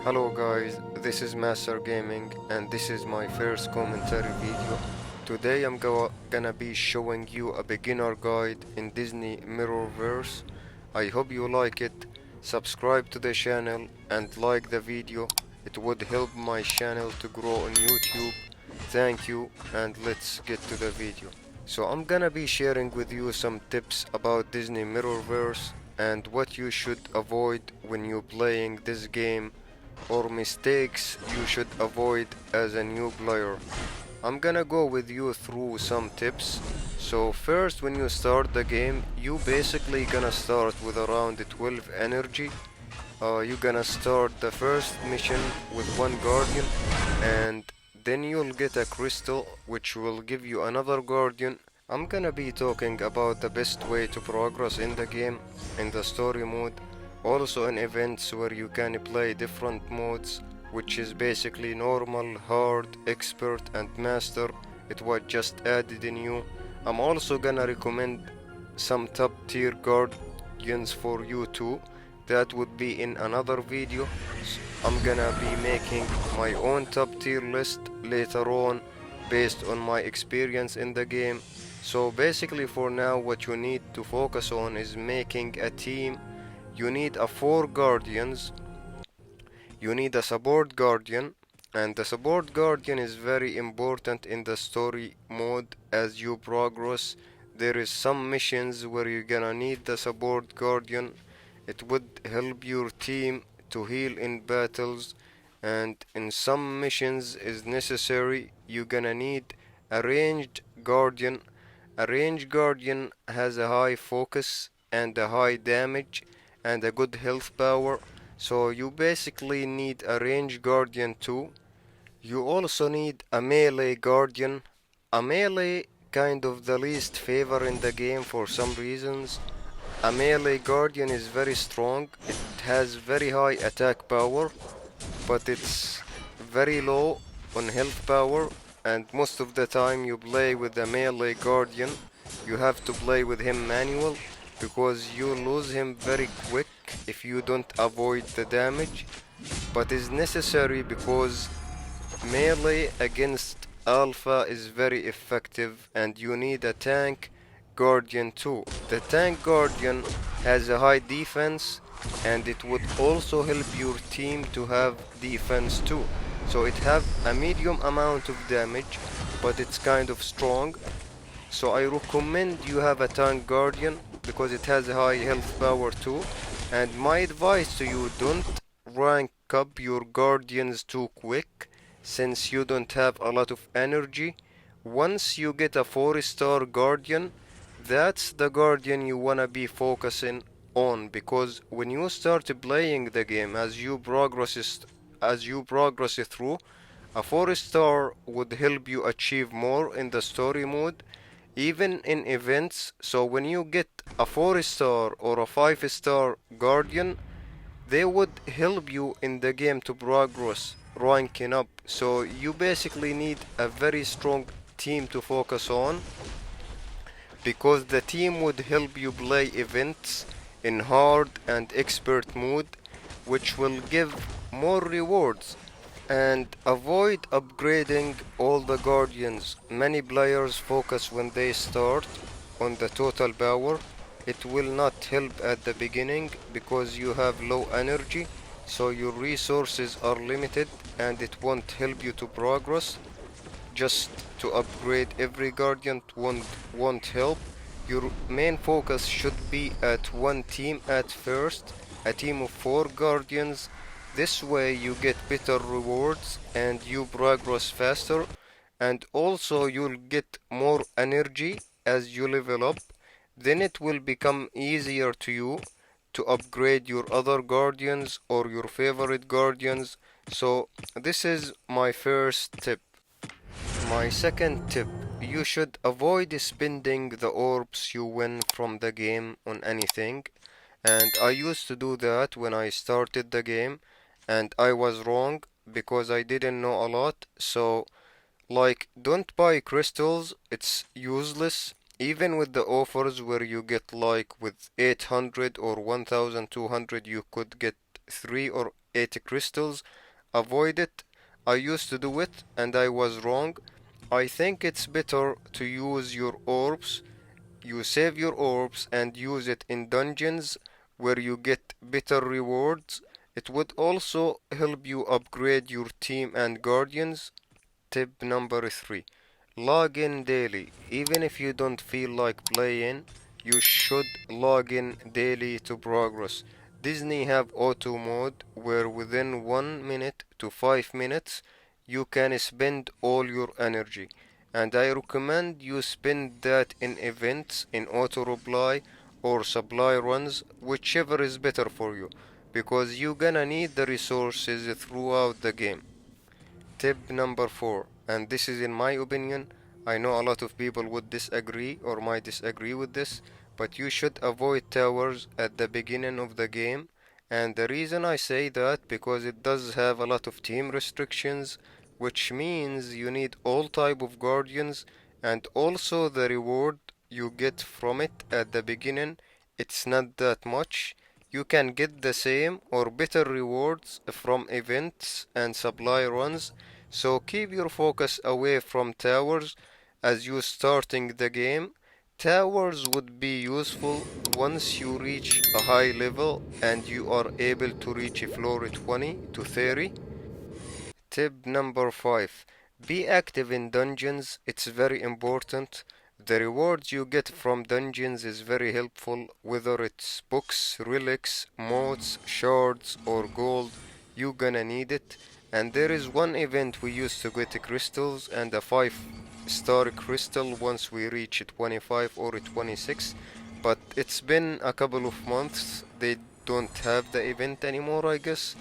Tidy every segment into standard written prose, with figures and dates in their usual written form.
Hello guys, this is Master Gaming and this is my first commentary video. Today I'm gonna be showing you a beginner guide in Disney Mirroverse. I hope you like it. Subscribe to the channel and like the video. It would help my channel to grow on YouTube. Thank you, and let's get to the video. So I'm gonna be sharing with you some tips about Disney Mirrorverse and what you should avoid when you're playing this game, or mistakes you should avoid as a new player. I'm gonna go with you through some tips. So first, when you start the game, you basically gonna start with around 12 energy. You're gonna start the first mission with one guardian, and then you'll get a crystal which will give you another guardian. I'm gonna be talking about the best way to progress in the game, in the story mode, also in events where you can play different modes, which is basically normal, hard, expert and master. It was just added in new. I'm also gonna recommend some top tier guardians for you too. That would be in another video. I'm gonna be making my own top tier list later on based on my experience in the game. So basically for now, what you need to focus on is making a team. You need a 4 guardians. You need a support guardian, and the support guardian is very important in the story mode. As you progress, there is some missions where you're gonna need the support guardian. It would help your team to heal in battles, and in some missions is necessary you're gonna need a ranged guardian. A ranged guardian has a high focus and a high damage and a good health power, so you basically need a ranged guardian too. You also need a melee guardian. A melee kind of the least favor in the game for some reasons. A melee guardian is very strong. It has very high attack power, but it's very low on health power, and most of the time you play with a melee guardian, you have to play with him manual because you lose him very quick if you don't avoid the damage, but is necessary because melee against alpha is very effective, and you need a tank guardian too. The tank guardian has a high defense, and it would also help your team to have defense too. So it have a medium amount of damage, but it's kind of strong. So I recommend you have a tank guardian because it has a high health power too. And my advice to you, don't rank up your guardians too quick since you don't have a lot of energy. Once you get a 4-star guardian, that's the guardian you wanna be focusing on, because when you start playing the game, as you progress through, a 4-star would help you achieve more in the story mode, even in events. So when you get a 4-star or a 5-star guardian, they would help you in the game to progress ranking up. So you basically need a very strong team to focus on, because the team would help you play events in hard and expert mode, which will give more rewards. And avoid upgrading all the guardians. Many players focus when they start on the total power. It will not help at the beginning because you have low energy, so your resources are limited and it won't help you to progress. Just to upgrade every guardian won't help. Your main focus should be at one team at first, a team of 4 guardians. This way you get better rewards and you progress faster, and also you'll get more energy as you level up. Then it will become easier to you to upgrade your other guardians or your favorite guardians. So this is my first tip. My second tip, you should avoid spending the orbs you win from the game on anything. And I used to do that when I started the game, and I was wrong because I didn't know a lot. So, like, don't buy crystals, it's useless. Even with the offers where you get like with 800 or 1200, you could get 3 or 80 crystals. Avoid it. I used to do it and I was wrong. I think it's better to use your orbs. You save your orbs and use it in dungeons where you get better rewards. It would also help you upgrade your team and guardians. Tip number 3. Log in daily. Even if you don't feel like playing, you should log in daily to progress. Disney have auto mode where within 1 minute to 5 minutes you can spend all your energy. And I recommend you spend that in events, in auto reply or supply runs, whichever is better for you, because you gonna need the resources throughout the game. Tip number 4, and this is in my opinion. I know a lot of people would disagree or might disagree with this, but you should avoid towers at the beginning of the game. And the reason I say that because it does have a lot of team restrictions, which means you need all type of guardians, and also the reward you get from it at the beginning, it's not that much. You can get the same or better rewards from events and supply runs, so keep your focus away from towers as you starting the game. Towers would be useful once you reach a high level and you are able to reach floor 20 to 30. Tip number 5. Be active in dungeons, it's very important. The rewards you get from dungeons is very helpful, whether it's books, relics, motes, shards, or gold, you gonna need it. And there is one event we used to get crystals and a 5-star crystal once we reach 25 or 26, but it's been a couple of months, they don't have the event anymore, I guess,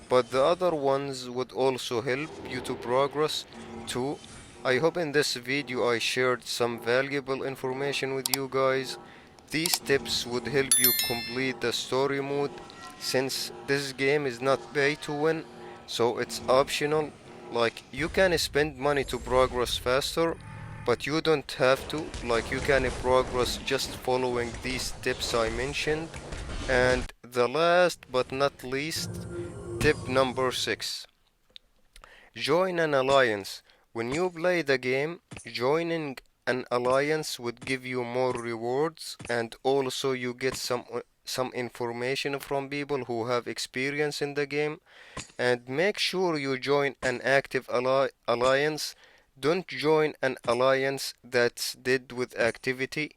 but the other ones would also help you to progress too. I hope in this video I shared some valuable information with you guys. These tips would help you complete the story mode since this game is not pay to win, so it's optional. Like, you can spend money to progress faster, but you don't have to. Like, you can progress just following these tips I mentioned. And the last but not least, tip number 6. Join an alliance. When you play the game, joining an alliance would give you more rewards, and also you get some information from people who have experience in the game. And make sure you join an active alliance. Don't join an alliance that's dead with activity.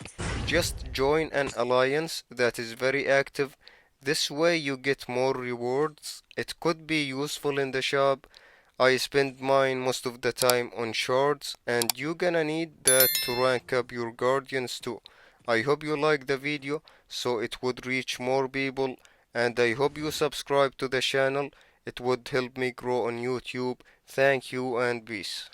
Just join an alliance that is very active. This way you get more rewards. It could be useful in the shop. I spend mine most of the time on shards, and you gonna need that to rank up your guardians too. I hope you like the video so it would reach more people, and I hope you subscribe to the channel. It would help me grow on YouTube. Thank you and peace.